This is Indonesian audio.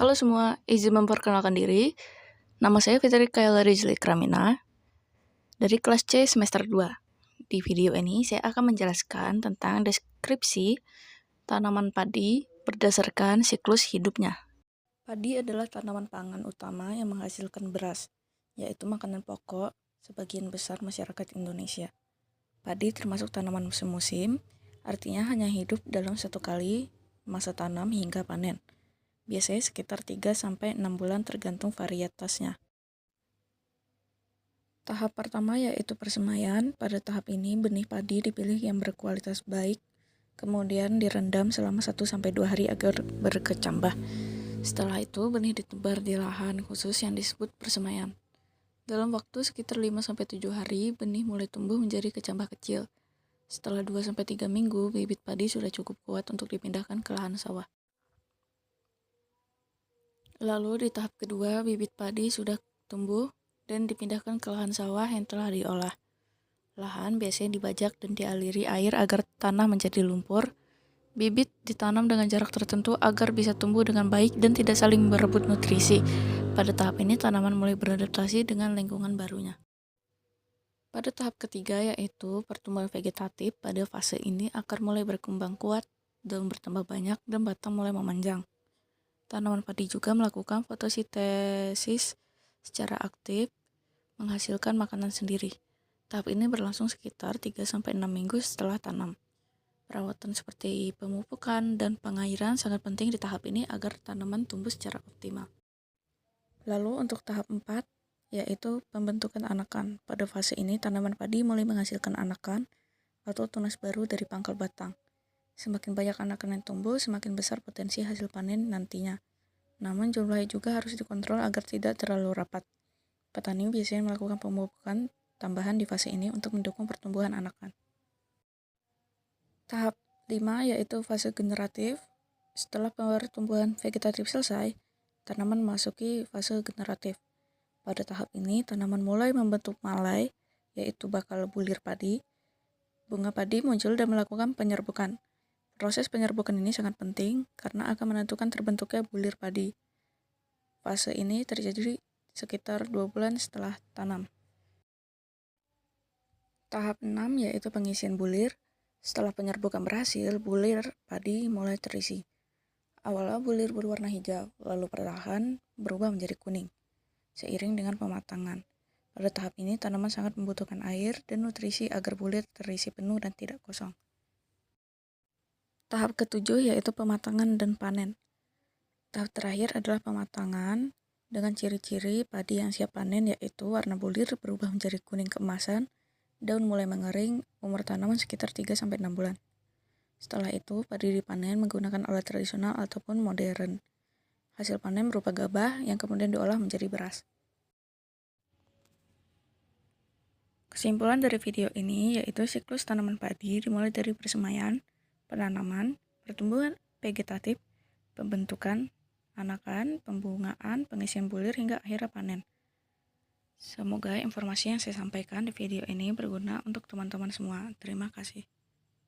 Halo semua, izin memperkenalkan diri. Nama saya Fitri Kayla Rizli Kramina dari kelas C semester 2. Di video ini saya akan menjelaskan tentang deskripsi tanaman padi berdasarkan siklus hidupnya. Padi adalah tanaman pangan utama yang menghasilkan beras, yaitu makanan pokok sebagian besar masyarakat Indonesia. Padi termasuk tanaman semusim, artinya hanya hidup dalam satu kali masa tanam hingga panen. Biasanya sekitar 3-6 bulan tergantung varietasnya. Tahap pertama yaitu persemaian. Pada tahap ini benih padi dipilih yang berkualitas baik, kemudian direndam selama 1-2 hari agar berkecambah. Setelah itu benih ditebar di lahan khusus yang disebut persemaian. Dalam waktu sekitar 5-7 hari, benih mulai tumbuh menjadi kecambah kecil. Setelah 2-3 minggu, bibit padi sudah cukup kuat untuk dipindahkan ke lahan sawah. Lalu di tahap kedua, bibit padi sudah tumbuh dan dipindahkan ke lahan sawah yang telah diolah. Lahan biasanya dibajak dan dialiri air agar tanah menjadi lumpur. Bibit ditanam dengan jarak tertentu agar bisa tumbuh dengan baik dan tidak saling berebut nutrisi. Pada tahap ini, tanaman mulai beradaptasi dengan lingkungan barunya. Pada tahap ketiga, yaitu pertumbuhan vegetatif, pada fase ini akar mulai berkembang kuat, daun bertambah banyak, dan batang mulai memanjang. Tanaman padi juga melakukan fotosintesis secara aktif, menghasilkan makanan sendiri. Tahap ini berlangsung sekitar 3-6 minggu setelah tanam. Perawatan seperti pemupukan dan pengairan sangat penting di tahap ini agar tanaman tumbuh secara optimal. Lalu untuk tahap 4, yaitu pembentukan anakan. Pada fase ini tanaman padi mulai menghasilkan anakan atau tunas baru dari pangkal batang. Semakin banyak anakan yang tumbuh, semakin besar potensi hasil panen nantinya. Namun jumlahnya juga harus dikontrol agar tidak terlalu rapat. Petani biasanya melakukan pemupukan tambahan di fase ini untuk mendukung pertumbuhan anakan. Tahap 5 yaitu fase generatif. Setelah pertumbuhan vegetatif selesai, tanaman memasuki fase generatif. Pada tahap ini, tanaman mulai membentuk malai, yaitu bakal bulir padi. Bunga padi muncul dan melakukan penyerbukan. Proses penyerbukan ini sangat penting karena akan menentukan terbentuknya bulir padi. Fase ini terjadi sekitar 2 bulan setelah tanam. Tahap 6 yaitu pengisian bulir. Setelah penyerbukan berhasil, bulir padi mulai terisi. Awalnya bulir berwarna hijau, lalu perlahan berubah menjadi kuning, seiring dengan pematangan. Pada tahap ini, tanaman sangat membutuhkan air dan nutrisi agar bulir terisi penuh dan tidak kosong. Tahap ketujuh yaitu pematangan dan panen. Tahap terakhir adalah pematangan dengan ciri-ciri padi yang siap panen yaitu warna bulir berubah menjadi kuning keemasan, daun mulai mengering, umur tanaman sekitar 3-6 bulan. Setelah itu, padi dipanen menggunakan alat tradisional ataupun modern. Hasil panen berupa gabah yang kemudian diolah menjadi beras. Kesimpulan dari video ini yaitu siklus tanaman padi dimulai dari persemaian, penanaman, pertumbuhan vegetatif, pembentukan anakan, pembungaan, pengisian bulir hingga akhirnya panen. Semoga informasi yang saya sampaikan di video ini berguna untuk teman-teman semua. Terima kasih.